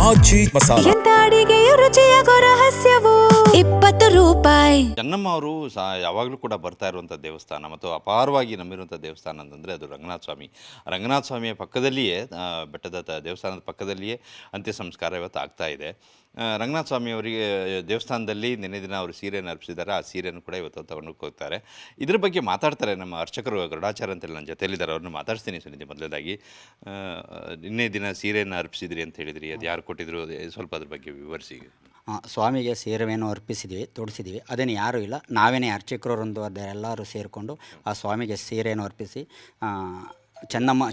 ಆಚಿ ಮಸಾಲ. ಎಂತ ಅಡಿಗೆಯ ರುಚಿಯಾಗೋ ರಹಸ್ಯವು 20 ರೂಪಾಯಿ. ಚೆನ್ನಮ್ಮ ಅವರು ಯಾವಾಗಲೂ ಕೂಡ ಬರ್ತಾ ಇರುವಂಥ ದೇವಸ್ಥಾನ ಮತ್ತು ಅಪಾರವಾಗಿ ನಂಬಿರುವಂಥ ದೇವಸ್ಥಾನ ಅಂತಂದರೆ ಅದು ರಂಗನಾಥ ಸ್ವಾಮಿ. ರಂಗನಾಥ ಸ್ವಾಮಿಯ ಪಕ್ಕದಲ್ಲಿಯೇ ಬೆಟ್ಟದ ದೇವಸ್ಥಾನದ ಪಕ್ಕದಲ್ಲಿಯೇ ಅಂತ್ಯ ಸಂಸ್ಕಾರ ಇವತ್ತು ಆಗ್ತಾ ಇದೆ. ರಂಗನಾಥ ಸ್ವಾಮಿಯವರಿಗೆ ದೇವಸ್ಥಾನದಲ್ಲಿ ನಿನ್ನೆ ದಿನ ಅವರು ಸೀರೆಯನ್ನು ಅರ್ಪಿಸಿದ್ದಾರೆ. ಆ ಸೀರೆಯನ್ನು ಕೂಡ ಇವತ್ತು ತಗೊಂಡು ಹೋಗ್ತಾರೆ. ಇದ್ರ ಬಗ್ಗೆ ಮಾತಾಡ್ತಾರೆ ನಮ್ಮ ಅರ್ಚಕರು ಗರುಡಾಚಾರ್ಯ ಅಂತೇಳಿ ನನ್ನ ಜೊತೆಯಲ್ಲಿದ್ದಾರೆ. ಅವ್ರನ್ನ ಮಾತಾಡ್ತೀನಿ ಸುನಿಧಿ. ಮೊದಲೇದಾಗಿ ನಿನ್ನೆ ದಿನ ಸೀರೆಯನ್ನು ಅರ್ಪಿಸಿದ್ರಿ ಅಂತ ಹೇಳಿದ್ರಿ, ಅದು ಯಾರು ಕೊಟ್ಟಿದ್ರು, ಸ್ವಲ್ಪ ಅದ್ರ ಬಗ್ಗೆ ವಿವರಿಸಿ. ಸ್ವಾಮಿಗೆ ಸೀರೆಯನ್ನು ಅರ್ಪಿಸಿದ್ವಿ, ತೊಡಿಸಿದ್ವಿ. ಅದೇನು ಯಾರೂ ಇಲ್ಲ, ನಾವೇನೇ ಅರ್ಚಕರೊಂದು ಅದೆಲ್ಲರೂ ಸೇರಿಕೊಂಡು ಆ ಸ್ವಾಮಿಗೆ ಸೀರೆಯನ್ನು ಅರ್ಪಿಸಿ,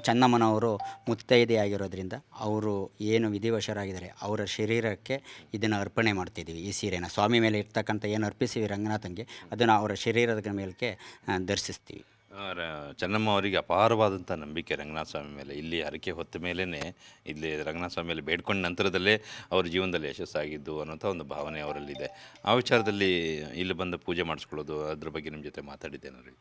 ಚೆನ್ನಮ್ಮನವರು ಮುತ್ತೈದೆ ಆಗಿರೋದ್ರಿಂದ ಅವರು ಏನು ವಿಧಿವಶರಾಗಿದ್ದಾರೆ ಅವರ ಶರೀರಕ್ಕೆ ಇದನ್ನು ಅರ್ಪಣೆ ಮಾಡ್ತಿದ್ದೀವಿ. ಈ ಸೀರೆನ ಸ್ವಾಮಿ ಮೇಲೆ ಇರ್ತಕ್ಕಂಥ ಏನು ಅರ್ಪಿಸಿವಿ ರಂಗನಾಥಂಗೆ, ಅದನ್ನು ಅವರ ಶರೀರದ ಮೇಲಕ್ಕೆ ದರ್ಶಿಸ್ತೀವಿ. ಚೆನ್ನಮ್ಮ ಅವರಿಗೆ ಅಪಾರವಾದಂಥ ನಂಬಿಕೆ ರಂಗನಾಥ ಸ್ವಾಮಿ ಮೇಲೆ. ಇಲ್ಲಿ ಹರಕೆ ಹೊತ್ತ ಮೇಲೇ ಇಲ್ಲಿ ರಂಗನಾಥ ಸ್ವಾಮಿ ಮೇಲೆ ಬೇಡ್ಕೊಂಡ ನಂತರದಲ್ಲೇ ಅವ್ರ ಜೀವನದಲ್ಲಿ ಯಶಸ್ಸಾಗಿದ್ದು ಅನ್ನೋಂಥ ಒಂದು ಭಾವನೆ ಅವರಲ್ಲಿದೆ. ಆ ವಿಚಾರದಲ್ಲಿ ಇಲ್ಲಿ ಬಂದು ಪೂಜೆ ಮಾಡಿಸ್ಕೊಳ್ಳೋದು, ಅದ್ರ ಬಗ್ಗೆ ನಿಮ್ಮ ಜೊತೆ ಮಾತಾಡಿದ್ದೇನೆ ರೀ.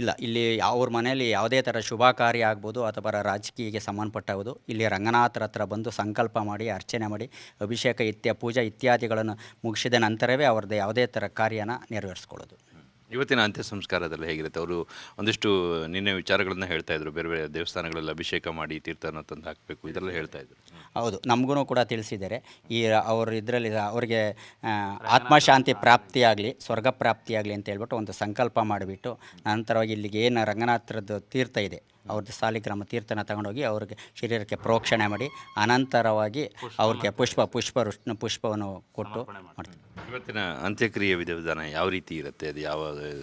ಇಲ್ಲ, ಇಲ್ಲಿ ಅವ್ರ ಮನೆಯಲ್ಲಿ ಯಾವುದೇ ಥರ ಶುಭ ಕಾರ್ಯ ಆಗ್ಬೋದು ಅಥವಾ ರಾಜಕೀಯಕ್ಕೆ ಸಂಬಂಧಪಟ್ಟಾಗೋದು ಇಲ್ಲಿ ರಂಗನಾಥರ ಹತ್ರ ಬಂದು ಸಂಕಲ್ಪ ಮಾಡಿ ಅರ್ಚನೆ ಮಾಡಿ ಅಭಿಷೇಕ ಪೂಜಾ ಇತ್ಯಾದಿಗಳನ್ನು ಮುಗಿಸಿದ ನಂತರವೇ ಅವ್ರದ್ದು ಯಾವುದೇ ಥರ ಕಾರ್ಯನ ನೆರವೇರಿಸ್ಕೊಳ್ಳೋದು. ಇವತ್ತಿನ ಅಂತ್ಯ ಸಂಸ್ಕಾರದಲ್ಲಿ ಹೇಗಿರುತ್ತೆ? ಅವರು ಒಂದಿಷ್ಟು ನಿನ್ನೆ ವಿಚಾರಗಳನ್ನ ಹೇಳ್ತಾ ಇದ್ರು, ಬೇರೆ ಬೇರೆ ದೇವಸ್ಥಾನಗಳಲ್ಲಿ ಅಭಿಷೇಕ ಮಾಡಿ ತೀರ್ಥನ ತಂದು ಹಾಕಬೇಕು, ಇದೆಲ್ಲ ಹೇಳ್ತಾ ಇದ್ರು. ಹೌದು, ನಮಗೂ ಕೂಡ ತಿಳಿಸಿದ್ದಾರೆ. ಅವರು ಇದರಲ್ಲಿ ಅವರಿಗೆ ಆತ್ಮಶಾಂತಿ ಪ್ರಾಪ್ತಿಯಾಗಲಿ, ಸ್ವರ್ಗ ಪ್ರಾಪ್ತಿಯಾಗಲಿ ಅಂತ ಹೇಳ್ಬಿಟ್ಟು ಒಂದು ಸಂಕಲ್ಪ ಮಾಡಿಬಿಟ್ಟು ನಂತರವಾಗಿ ಇಲ್ಲಿಗೆ ಏನು ರಂಗನಾಥರದ್ದು ತೀರ್ಥ ಇದೆ ಅವ್ರದ್ದು ಸಾಲಿಗ್ರಾಮ ತೀರ್ಥನ ತಗೊಂಡೋಗಿ ಅವ್ರಿಗೆ ಶರೀರಕ್ಕೆ ಪ್ರೋಕ್ಷಣೆ ಮಾಡಿ ಅನಂತರವಾಗಿ ಅವ್ರಿಗೆ ಪುಷ್ಪವನ್ನು ಕೊಟ್ಟು ಮಾಡ್ತೀವಿ. ಇವತ್ತಿನ ಅಂತ್ಯಕ್ರಿಯೆ ವಿಧಾನ ಯಾವ ರೀತಿ ಇರುತ್ತೆ? ಅದು ಯಾವ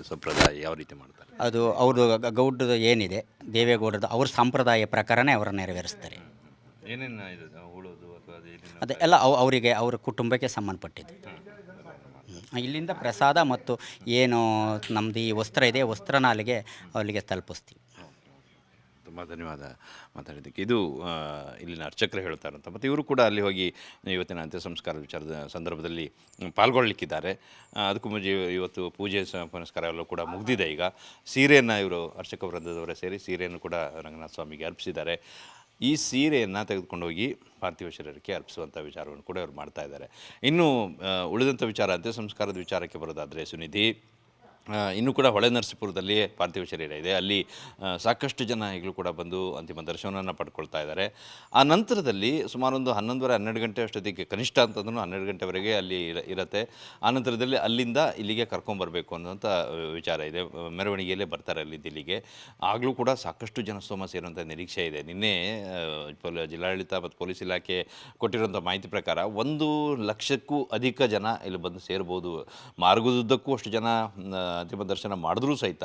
ಸಂಪ್ರದಾಯ ಯಾವ ರೀತಿ ಮಾಡ್ತಾರೆ? ಅದು ಅವ್ರದ್ದು ಗೌಡದು ಏನಿದೆ ದೇವೇಗೌಡರದು ಅವ್ರ ಸಂಪ್ರದಾಯ ಪ್ರಕಾರನೇ ಅವರನ್ನು ನೆರವೇರಿಸ್ತಾರೆ. ಏನೇನು ಇದು ಉಳೋದು ಅಥವಾ ಅದು ಎಲ್ಲ ಅವರಿಗೆ ಅವ್ರ ಕುಟುಂಬಕ್ಕೆ ಸಂಬಂಧಪಟ್ಟಿದ್ದು. ಇಲ್ಲಿಂದ ಪ್ರಸಾದ ಮತ್ತು ಏನು ನಮ್ಮದು ಈ ವಸ್ತ್ರ ಇದೆ ವಸ್ತ್ರನ ಅಲ್ಲಿಗೆ ತಲುಪಿಸ್ತೀವಿ. ತುಂಬ ಧನ್ಯವಾದ ಮಾತಾಡಿದ್ದಕ್ಕೆ. ಇದು ಇಲ್ಲಿನ ಅರ್ಚಕರು ಹೇಳ್ತಾರಂತ. ಮತ್ತು ಇವರು ಕೂಡ ಅಲ್ಲಿ ಹೋಗಿ ಇವತ್ತಿನ ಅಂತ್ಯ ಸಂಸ್ಕಾರ ವಿಚಾರದ ಸಂದರ್ಭದಲ್ಲಿ ಪಾಲ್ಗೊಳ್ಳಲಿಕ್ಕಿದ್ದಾರೆ. ಅದಕ್ಕೂ ಮುಂಚೆ ಇವತ್ತು ಪೂಜೆ ಪುನಸ್ಕಾರ ಎಲ್ಲ ಕೂಡ ಮುಗಿದಿದೆ. ಈಗ ಸೀರೆಯನ್ನು ಇವರು ಅರ್ಚಕ ವೃಂದದವರೇ ಸೇರಿ ಸೀರೆಯನ್ನು ಕೂಡ ರಂಗನಾಥ ಸ್ವಾಮಿಗೆ ಅರ್ಪಿಸಿದ್ದಾರೆ. ಈ ಸೀರೆಯನ್ನು ತೆಗೆದುಕೊಂಡು ಹೋಗಿ ಪಾರ್ಥಿವ ಶರೀರಕ್ಕೆ ಅರ್ಪಿಸುವಂಥ ವಿಚಾರವನ್ನು ಕೂಡ ಇವರು ಮಾಡ್ತಾ ಇದ್ದಾರೆ. ಇನ್ನು ಉಳಿದಂಥ ವಿಚಾರ ಅಂತ್ಯ ಸಂಸ್ಕಾರದ ವಿಚಾರಕ್ಕೆ ಬರೋದಾದರೆ ಸುನಿಧಿ, ಇನ್ನೂ ಕೂಡ ಹೊಳೆನರಸೀಪುರದಲ್ಲಿ ಪಾರ್ಥಿವ ಶರೀರ ಇದೆ. ಅಲ್ಲಿ ಸಾಕಷ್ಟು ಜನ ಈಗಲೂ ಕೂಡ ಬಂದು ಅಂತಿಮ ದರ್ಶನವನ್ನು ಪಡ್ಕೊಳ್ತಾ ಇದ್ದಾರೆ. ಆ ನಂತರದಲ್ಲಿ ಸುಮಾರು ಒಂದು 11:30-12 ಗಂಟೆ ಅಷ್ಟೊತ್ತಿಗೆ, ಕನಿಷ್ಠ ಅಂತಂದ್ರೂ 12 ಗಂಟೆವರೆಗೆ ಅಲ್ಲಿ ಇರುತ್ತೆ. ಆ ನಂತರದಲ್ಲಿ ಅಲ್ಲಿಂದ ಇಲ್ಲಿಗೆ ಕರ್ಕೊಂಬರಬೇಕು ಅನ್ನೋಂಥ ವಿಚಾರ ಇದೆ. ಮೆರವಣಿಗೆಯಲ್ಲೇ ಬರ್ತಾರೆ ಅಲ್ಲಿಂದ ಇಲ್ಲಿಗೆ. ಆಗಲೂ ಕೂಡ ಸಾಕಷ್ಟು ಜನಸ್ತೋಮ ಸೇರುವಂಥ ನಿರೀಕ್ಷೆ ಇದೆ. ನಿನ್ನೆ ಜಿಲ್ಲಾಡಳಿತ ಮತ್ತು ಪೊಲೀಸ್ ಇಲಾಖೆ ಕೊಟ್ಟಿರುವಂಥ ಮಾಹಿತಿ ಪ್ರಕಾರ 1 ಲಕ್ಷಕ್ಕೂ ಅಧಿಕ ಜನ ಇಲ್ಲಿ ಬಂದು ಸೇರ್ಬೋದು. ಮಾರ್ಗದುದ್ದಕ್ಕೂ ಅಷ್ಟು ಜನ ಅಂತಿಮ ದರ್ಶನ ಮಾಡಿದ್ರೂ ಸಹಿತ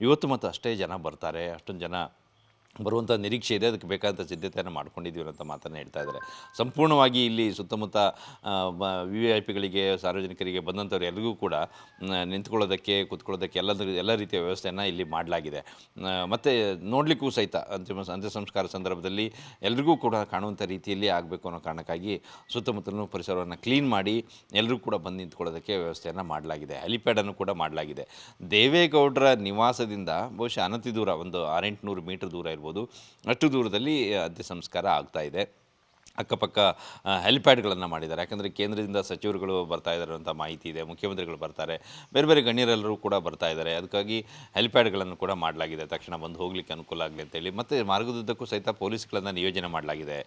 ಇವತ್ತು ಮತ್ತು ಅಷ್ಟೇ ಜನ ಬರ್ತಾರೆ, ಅಷ್ಟೊಂದು ಜನ ಬರುವಂಥ ನಿರೀಕ್ಷೆ ಇದೆ. ಅದಕ್ಕೆ ಬೇಕಾದಂಥ ಸಿದ್ಧತೆಯನ್ನು ಮಾಡ್ಕೊಂಡಿದ್ದೀವಿ ಅಂತ ಮಾತನ್ನು ಹೇಳ್ತಾ ಇದ್ದಾರೆ. ಸಂಪೂರ್ಣವಾಗಿ ಇಲ್ಲಿ ಸುತ್ತಮುತ್ತ VIP ಗಳಿಗೆ, ಸಾರ್ವಜನಿಕರಿಗೆ ಬಂದಂಥವ್ರು ಎಲ್ಲರಿಗೂ ಕೂಡ ನಿಂತ್ಕೊಳ್ಳೋದಕ್ಕೆ, ಕೂತ್ಕೊಳ್ಳೋದಕ್ಕೆ ಎಲ್ಲ ರೀತಿಯ ವ್ಯವಸ್ಥೆಯನ್ನು ಇಲ್ಲಿ ಮಾಡಲಾಗಿದೆ. ಮತ್ತು ನೋಡಲಿಕ್ಕೂ ಸಹಿತ ಅಂತ್ಯ ಸಂಸ್ಕಾರ ಸಂದರ್ಭದಲ್ಲಿ ಎಲ್ರಿಗೂ ಕೂಡ ಕಾಣುವಂಥ ರೀತಿಯಲ್ಲಿ ಆಗಬೇಕು ಅನ್ನೋ ಕಾರಣಕ್ಕಾಗಿ ಸುತ್ತಮುತ್ತಲೂ ಪರಿಸರವನ್ನು ಕ್ಲೀನ್ ಮಾಡಿ ಎಲ್ಲರೂ ಕೂಡ ಬಂದು ನಿಂತ್ಕೊಳ್ಳೋದಕ್ಕೆ ವ್ಯವಸ್ಥೆಯನ್ನು ಮಾಡಲಾಗಿದೆ. ಹೆಲಿಪ್ಯಾಡನ್ನು ಕೂಡ ಮಾಡಲಾಗಿದೆ. ದೇವೇಗೌಡರ ನಿವಾಸದಿಂದ ಬಹುಶಃ ಅನತಿ ದೂರ, ಒಂದು 600-800 ಮೀಟರ್ ದೂರ ಅಷ್ಟು ದೂರದಲ್ಲಿ ಅಂತ್ಯ ಸಂಸ್ಕಾರ ಆಗ್ತಾ ಇದೆ. ಅಕ್ಕಪಕ್ಕ ಹೆಲಿಪ್ಯಾಡ್ಗಳನ್ನು ಮಾಡಿದ್ದಾರೆ. ಯಾಕಂದರೆ ಕೇಂದ್ರದಿಂದ ಸಚಿವರುಗಳು ಬರ್ತಾ ಇದ್ದಾರೆ ಅಂತ ಮಾಹಿತಿ ಇದೆ, ಮುಖ್ಯಮಂತ್ರಿಗಳು ಬರ್ತಾರೆ, ಬೇರೆ ಬೇರೆ ಗಣ್ಯರೆಲ್ಲರೂ ಕೂಡ ಬರ್ತಾ ಇದ್ದಾರೆ. ಅದಕ್ಕಾಗಿ ಹೆಲಿಪ್ಯಾಡ್ಗಳನ್ನು ಕೂಡ ಮಾಡಲಾಗಿದೆ, ತಕ್ಷಣ ಬಂದು ಹೋಗಲಿಕ್ಕೆ ಅನುಕೂಲ ಆಗಲಿ ಅಂತೇಳಿ. ಮತ್ತು ಮಾರ್ಗದುದ್ದಕ್ಕೂ ಸಹಿತ ಪೊಲೀಸ್ಗಳನ್ನು ನಿಯೋಜನೆ ಮಾಡಲಾಗಿದೆ.